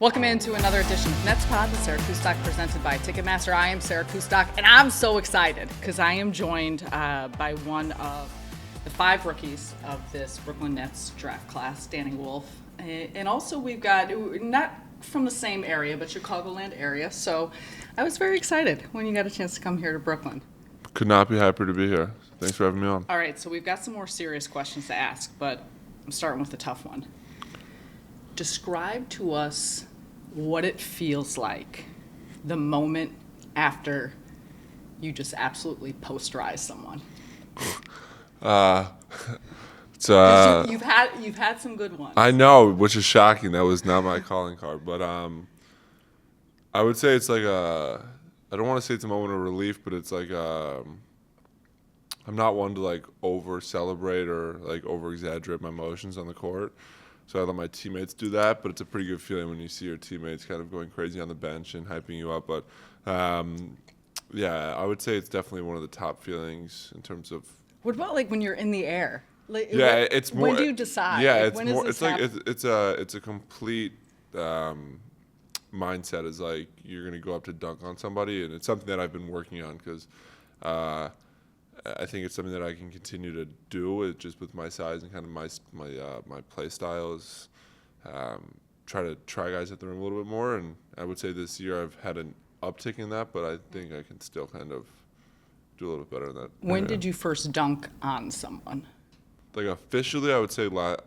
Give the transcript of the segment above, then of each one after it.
Welcome into another edition of Nets Pod with Sarah Kustok, presented by Ticketmaster. I am Sarah Kustok, and I'm so excited because I am joined by one of the 5 rookies of this Brooklyn Nets draft class, Danny Wolf. And also we've got, not from the same area, but Chicagoland area. So I was very excited when you got a chance to come here to Brooklyn. Could not be happier to be here. Thanks for having me on. All right, so we've got some more serious questions to ask, but I'm starting with a tough one. Describe to us what it feels like the moment after you just absolutely posterize someone. You've had some good ones. I know, which is shocking. That was not my calling card, but I would say it's like I don't want to say it's a moment of relief, but it's like I'm not one to like over celebrate or like over exaggerate my emotions on the court. So I let my teammates do that, but it's a pretty good feeling when you see your teammates kind of going crazy on the bench and hyping you up. But yeah, I would say it's definitely one of the top feelings in terms of. What about like when you're in the air? Like, yeah, it's more. When do you decide? Yeah, like, it's more. It's like it's a complete mindset. Is like you're gonna go up to dunk on somebody, and it's something that I've been working on because. I think it's something that I can continue to do just with my size and kind of my play style is try guys at the rim a little bit more. And I would say this year I've had an uptick in that, but I think I can still kind of do a little bit better than that. When did you first dunk on someone? Like officially, I would say like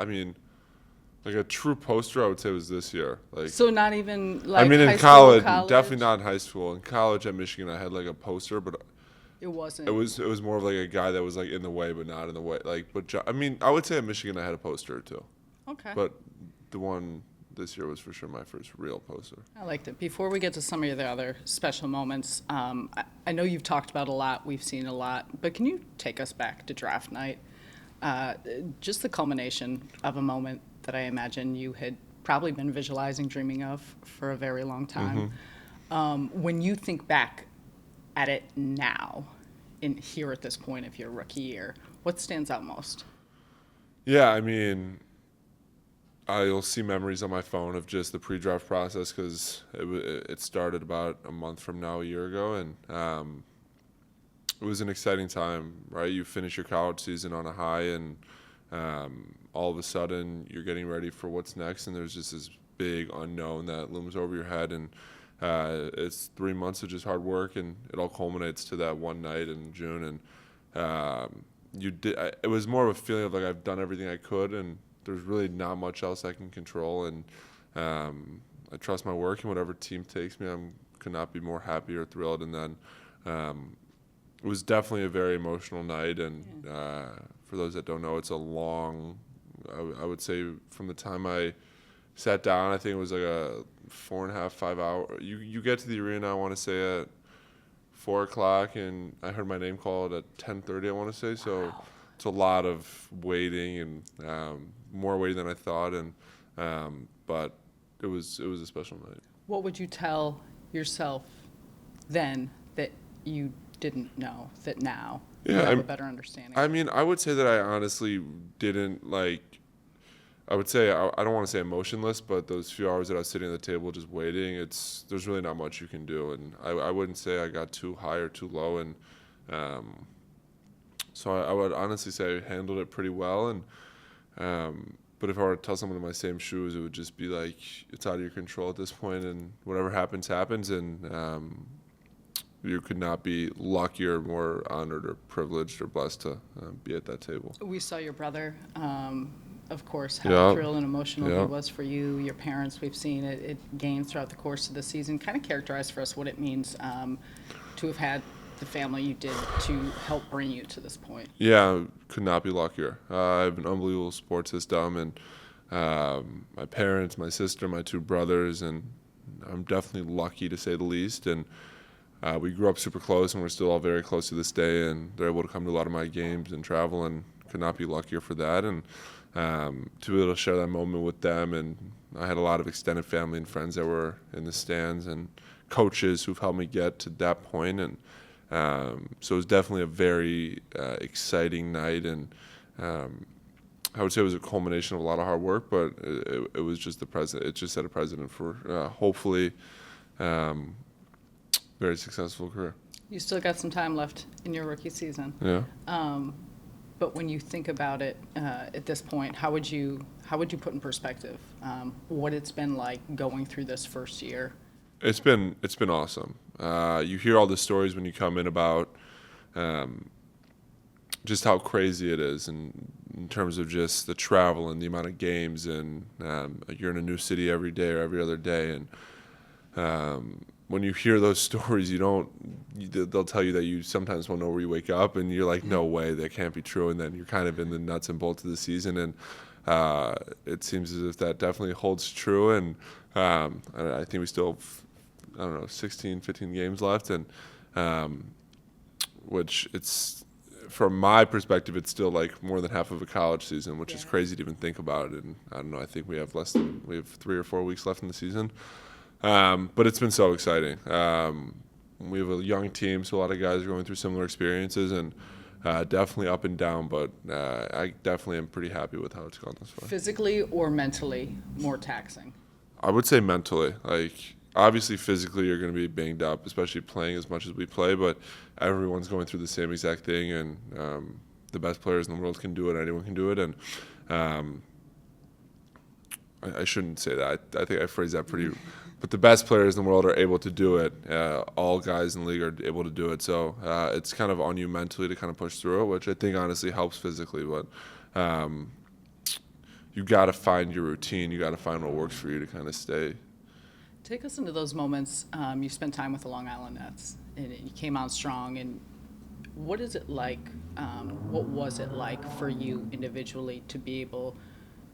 a true poster, I would say was this year. Like, so not even like. I mean, high in college, school, definitely not in high school. In college at Michigan, I had like a poster, but. It wasn't. It was more of like a guy that was like in the way, but not in the way. I mean, I would say at Michigan I had a poster or two. Okay. But the one this year was for sure my first real poster. I liked it. Before we get to some of the other special moments, I know you've talked about a lot, we've seen a lot, but can you take us back to draft night? Just the culmination of a moment that I imagine you had probably been visualizing, dreaming of for a very long time. Mm-hmm. When you think back at it now, here at this point of your rookie year, what stands out most? Yeah, I mean, you'll see memories on my phone of just the pre-draft process because it started about a month from now, a year ago, and it was an exciting time, right? You finish your college season on a high, and all of a sudden you're getting ready for what's next, and there's just this big unknown that looms over your head, and it's 3 months of just hard work, and it all culminates to that one night in June. And it was more of a feeling of like I've done everything I could, and there's really not much else I can control. And I trust my work, and whatever team takes me, I could not be more happy or thrilled. And then it was definitely a very emotional night. And for those that don't know, it's a long. I would say from the time I sat down, I think it was like a 4.5, 5 hour. You get to the arena, I want to say at 4 o'clock, and I heard my name called at 10:30. I want to say so. Wow. It's a lot of waiting and more waiting than I thought, and but it was a special night. What would you tell yourself then that you didn't know that now you have a better understanding? I mean, I would say that I honestly didn't like. I would say I don't want to say emotionless, but those few hours that I was sitting at the table just waiting, there's really not much you can do, and I wouldn't say I got too high or too low, and so I would honestly say I handled it pretty well, and but if I were to tell someone in my same shoes, it would just be like it's out of your control at this point, and whatever happens, happens, and you could not be luckier, more honored, or privileged, or blessed to be at that table. We saw your brother. Of course, how thrilled and emotional it was for you, your parents. We've seen it gain throughout the course of the season. Kind of characterize for us what it means to have had the family you did to help bring you to this point. Yeah, could not be luckier. I have an unbelievable support system, and my parents, my sister, my 2 brothers, and I'm definitely lucky to say the least. And we grew up super close, and we're still all very close to this day, and they're able to come to a lot of my games and travel, and could not be luckier for that. And to be able to share that moment with them, and I had a lot of extended family and friends that were in the stands, and coaches who've helped me get to that point, and so it was definitely a very exciting night, and I would say it was a culmination of a lot of hard work, but it was just the president. It just set a precedent for hopefully very successful career. You still got some time left in your rookie season. Yeah. But when you think about it at this point, how would you put in perspective what it's been like going through this first year? It's been awesome. You hear all the stories when you come in about just how crazy it is, and in terms of just the travel and the amount of games, and you're in a new city every day or every other day, and when you hear those stories, they'll tell you that you sometimes won't know where you wake up, and you're like, no way, that can't be true, and then you're kind of in the nuts and bolts of the season, and it seems as if that definitely holds true, and I think we still have, 16, 15 games left, and which it's, from my perspective, it's still like more than half of a college season, which is crazy to even think about. And I don't know, I think we have 3 or 4 weeks left in the season. But it's been so exciting. We have a young team, so a lot of guys are going through similar experiences, and definitely up and down, but I definitely am pretty happy with how it's gone this far. Physically or mentally more taxing? I would say mentally. Like, obviously physically you're going to be banged up, especially playing as much as we play, but everyone's going through the same exact thing, and the best players in the world can do it. Anyone can do it, and I shouldn't say that. I think I phrased that pretty. But the best players in the world are able to do it. All guys in the league are able to do it. So it's kind of on you mentally to kind of push through it, which I think honestly helps physically. But you got to find your routine. You got to find what works for you to kind of stay. Take us into those moments. You spent time with the Long Island Nets, and you came out strong. And what is it like? What was it like for you individually to be able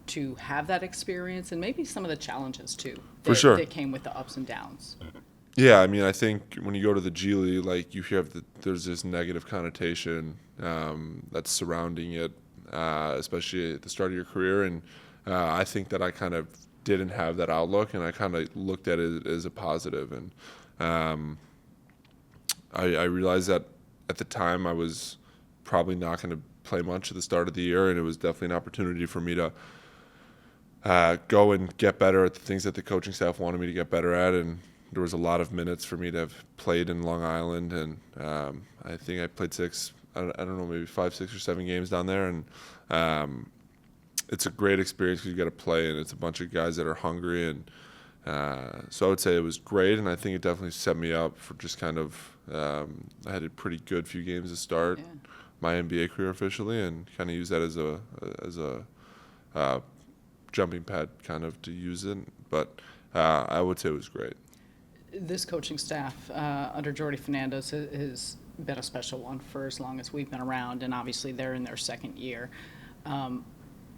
to have that experience, and maybe some of the challenges too For sure. that came with the ups and downs? Yeah, I mean, I think when you go to the G League, like you have there's this negative connotation that's surrounding it, especially at the start of your career, and I think that I kind of didn't have that outlook, and I kind of looked at it as a positive, and I realized that at the time I was probably not going to play much at the start of the year, and it was definitely an opportunity for me to go and get better at the things that the coaching staff wanted me to get better at, and there was a lot of minutes for me to have played in Long Island, and I think I played I don't know, maybe 5, 6, or 7 games down there, and it's a great experience because you got to play, and it's a bunch of guys that are hungry, and so I would say it was great, and I think it definitely set me up for just kind of I had a pretty good few games to start my NBA career officially, and kind of use that as a jumping pad kind of to use it, but I would say it was great. This coaching staff under Jordi Fernández has been a special one for as long as we've been around, and obviously they're in their second year.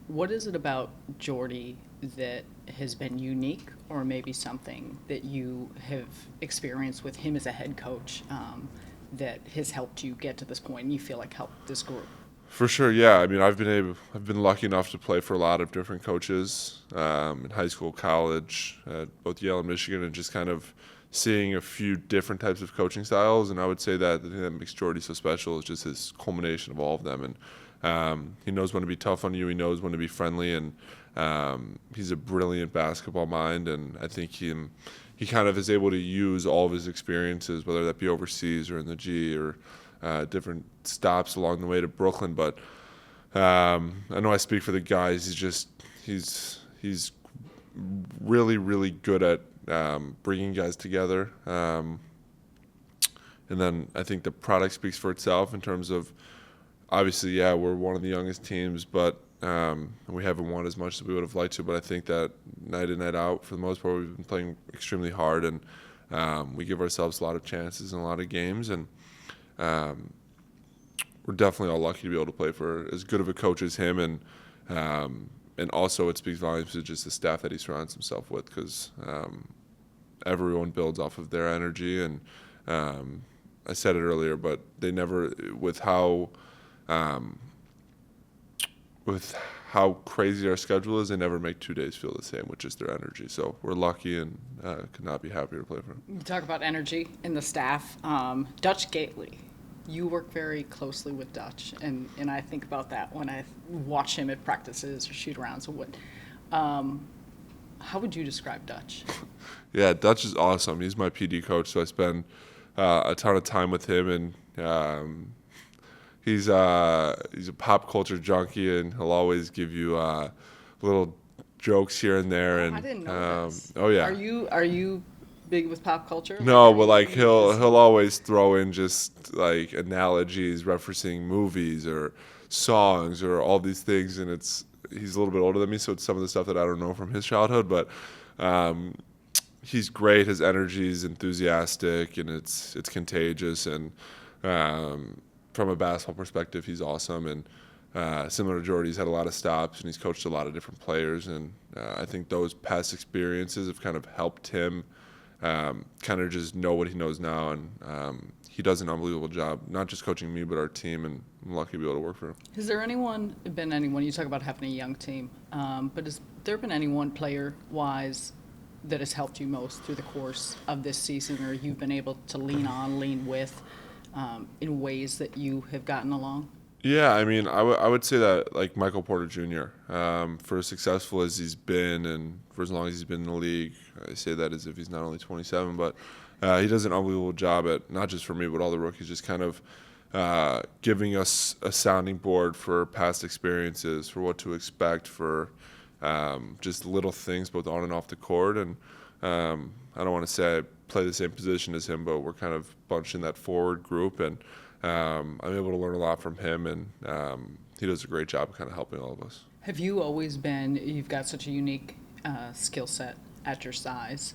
What is it about Jordi that has been unique, or maybe something that you have experienced with him as a head coach that has helped you get to this point and you feel like helped this group? For sure, yeah. I mean, I've been lucky enough to play for a lot of different coaches in high school, college, both Yale and Michigan, and just kind of seeing a few different types of coaching styles. And I would say that the thing that makes Jordi so special is just his culmination of all of them. And he knows when to be tough on you. He knows when to be friendly, and he's a brilliant basketball mind. And I think he kind of is able to use all of his experiences, whether that be overseas or in the G or different stops along the way to Brooklyn. But I know I speak for the guys. He's really, really good at bringing guys together. And then I think the product speaks for itself in terms of, obviously, yeah, we're one of the youngest teams, but we haven't won as much as we would have liked to. But I think that night in, night out, for the most part, we've been playing extremely hard, and we give ourselves a lot of chances in a lot of games. And we're definitely all lucky to be able to play for as good of a coach as him, and also it speaks volumes to just the staff that he surrounds himself with, because everyone builds off of their energy, and I said it earlier, but they never, with how crazy our schedule is, they never make 2 days feel the same with just their energy. So we're lucky, and could not be happier to play for him. You talk about energy in the staff. Dutch Gately You work very closely with Dutch, and I think about that when I watch him at practices or shoot arounds or what. How would you describe Dutch? Yeah, Dutch is awesome. He's my PD coach, so I spend a ton of time with him, and he's a pop culture junkie, and he'll always give you little jokes here and there. And I didn't know this. oh yeah. Are you big with pop culture? No, Are but you like just- he'll always throw in just like analogies referencing movies or songs or all these things, and he's a little bit older than me, so it's some of the stuff that I don't know from his childhood, but he's great. His energy is enthusiastic and it's contagious, and from a basketball perspective, he's awesome. And similar to Jordi, he's had a lot of stops and he's coached a lot of different players, and I think those past experiences have kind of helped him kind of just know what he knows now, and he does an unbelievable job, not just coaching me, but our team, and I'm lucky to be able to work for him. Has there been anyone, you talk about having a young team, but has there been anyone player-wise that has helped you most through the course of this season, or you've been able to lean with in ways that you have gotten along? Yeah, I mean, I would say that like Michael Porter Jr., for as successful as he's been and for as long as he's been in the league, I say that as if he's not only 27, but he does an unbelievable job at, not just for me, but all the rookies, just kind of giving us a sounding board for past experiences, for what to expect, for just little things both on and off the court. And I don't want to say I play the same position as him, but we're kind of bunched in that forward group, and I'm able to learn a lot from him, and he does a great job of kind of helping all of us. Have you always you've got such a unique skill set at your size.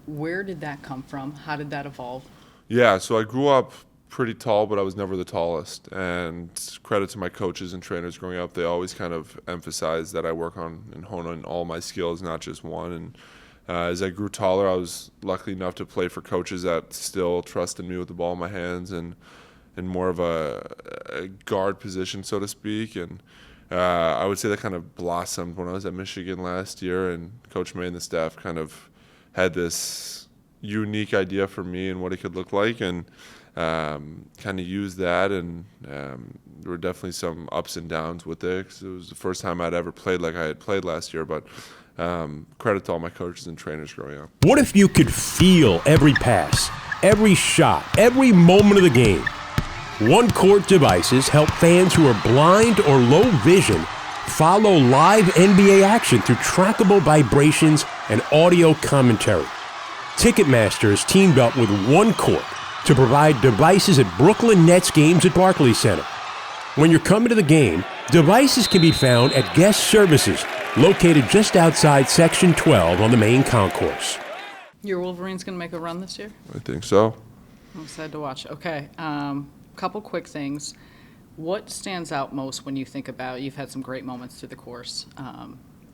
Where did that come from? How did that evolve? Yeah, so I grew up pretty tall, but I was never the tallest. And credit to my coaches and trainers growing up, they always kind of emphasized that I work on and hone on all my skills, not just one. And as I grew taller, I was lucky enough to play for coaches that still trusted me with the ball in my hands and more of a guard position, so to speak. And I would say that kind of blossomed when I was at Michigan last year, and Coach May and the staff kind of had this unique idea for me and what it could look like, and kind of used that. And there were definitely some ups and downs with it, 'cause it was the first time I'd ever played like I had played last year. But credit to all my coaches and trainers growing up. What if you could feel every pass, every shot, every moment of the game? One Court devices help fans who are blind or low vision follow live NBA action through trackable vibrations and audio commentary. Ticketmaster has teamed up with One Court to provide devices at Brooklyn Nets games at Barclays Center. When you're coming to the game, devices can be found at Guest Services, located just outside Section 12 on the main concourse. Your Wolverines going to make a run this year? I think so. I'm excited to watch. Okay, couple quick things. What stands out most when you think about, you've had some great moments through the course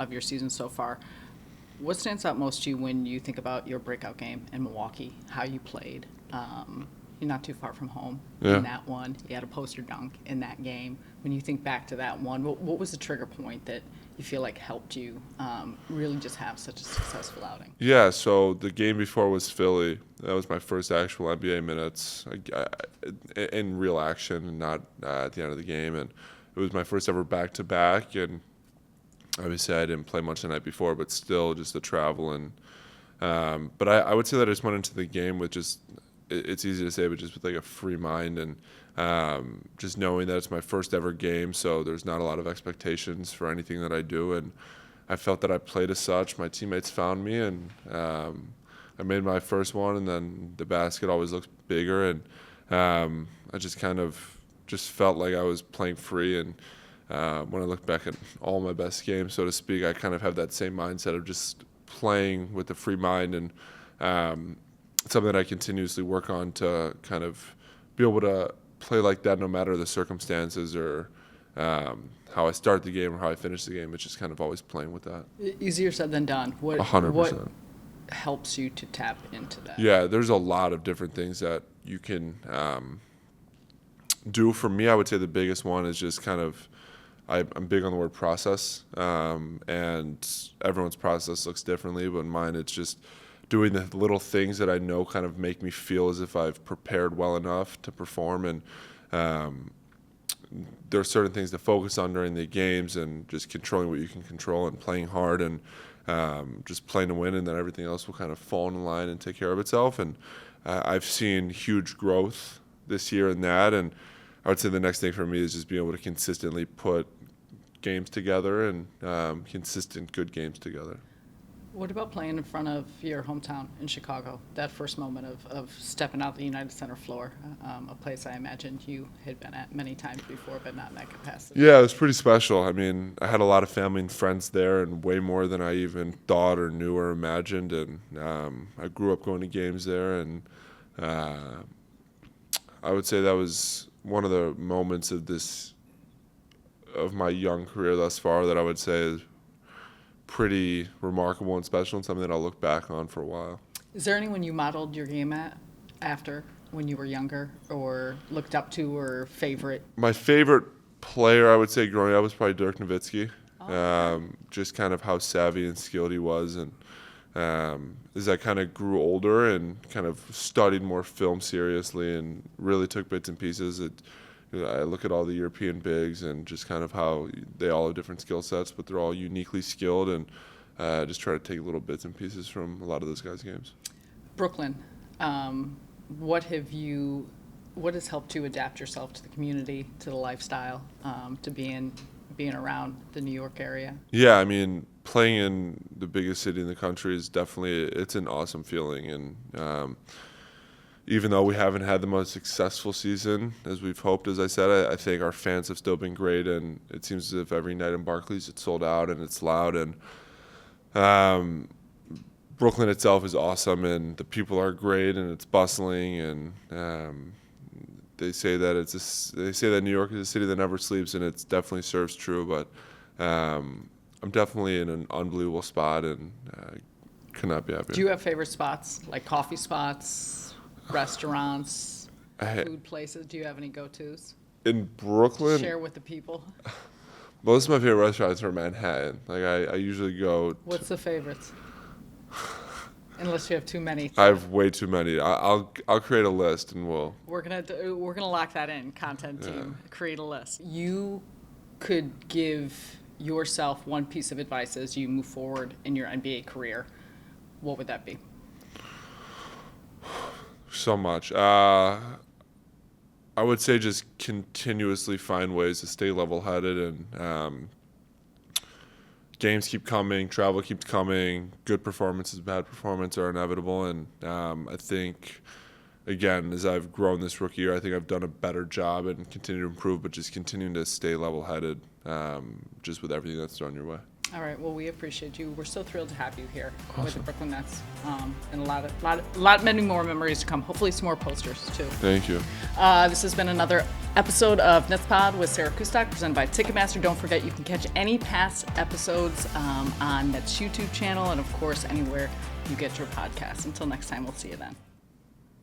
of your season so far. What stands out most to you when you think about your breakout game in Milwaukee, how you played? You're not too far from home in that one. You had a poster dunk in that game. When you think back to that one, what was the trigger point that you feel like helped you really just have such a successful outing? Yeah, so the game before was Philly. That was my first actual NBA minutes in real action, and not at the end of the game. And it was my first ever back-to-back. And obviously I didn't play much the night before, but still just the travel. And but I would say that I just went into the game with just, it's easy to say, but just with like a free mind, and just knowing that it's my first ever game, so there's not a lot of expectations for anything that I do. And I felt that I played as such. My teammates found me, and I made my first one, and then the basket always looks bigger, and I just kind of just felt like I was playing free. And when I look back at all my best games, so to speak, I kind of have that same mindset of just playing with a free mind, and it's something that I continuously work on to kind of be able to play like that no matter the circumstances or how I start the game or how I finish the game. It's just kind of always playing with that. Easier said than done. 100%. What helps you to tap into that? Yeah, there's a lot of different things that you can do. For me, I would say the biggest one is just kind of, I'm big on the word process, and everyone's process looks differently, but mine, it's just doing the little things that I know kind of make me feel as if I've prepared well enough to perform. And there are certain things to focus on during the games, and just controlling what you can control and playing hard, and just playing to win, and then everything else will kind of fall in line and take care of itself. And I've seen huge growth this year in that, and I would say the next thing for me is just being able to consistently put games together, and consistent good games together. What about playing in front of your hometown in Chicago? That first moment of stepping out the United Center floor, a place I imagine you had been at many times before, but not in that capacity. Yeah, it was pretty special. I mean, I had a lot of family and friends there, and way more than I even thought or knew or imagined. And I grew up going to games there, and I would say that was one of the moments of my young career thus far that I would say is pretty remarkable and special, and something that I'll look back on for a while. Is there anyone you modeled your game after when you were younger, or looked up to, or favorite? My favorite player, I would say, growing up was probably Dirk Nowitzki. Just kind of how savvy and skilled he was. And as I kind of grew older and kind of studied more film seriously and really took bits and pieces, I look at all the European bigs and just kind of how they all have different skill sets, but they're all uniquely skilled, and just try to take little bits and pieces from a lot of those guys' games. Brooklyn, what has helped you adapt yourself to the community, to the lifestyle, to being around the New York area? Yeah, I mean, playing in the biggest city in the country is it's an awesome feeling. And even though we haven't had the most successful season as we've hoped, as I said, I think our fans have still been great, and it seems as if every night in Barclays it's sold out and it's loud. And Brooklyn itself is awesome, and the people are great, and it's bustling. And they say that New York is a city that never sleeps, and it definitely serves true. But I'm definitely in an unbelievable spot, and could not be happier. Do you have favorite spots, like coffee spots, restaurants, food places? Do you have any go-tos? In Brooklyn, Share with the people. Most of my favorite restaurants are in Manhattan. Like I usually go. What's the favorites? Unless you have too many. I have way too many. I'll create a list, and We're gonna lock that in. Content team, create a list. You could give yourself one piece of advice as you move forward in your NBA career. What would that be? So much. I would say just continuously find ways to stay level-headed, and games keep coming, travel keeps coming, good performances, bad performance are inevitable. And I think, again, as I've grown this rookie year, I think I've done a better job and continue to improve, but just continuing to stay level-headed just with everything that's thrown your way. All right. Well, we appreciate you. We're so thrilled to have you here with the Brooklyn Nets, and many more memories to come. Hopefully, some more posters too. Thank you. This has been another episode of Nets Pod with Sarah Kustok, presented by Ticketmaster. Don't forget, you can catch any past episodes on Nets YouTube channel, and of course, anywhere you get your podcasts. Until next time, we'll see you then.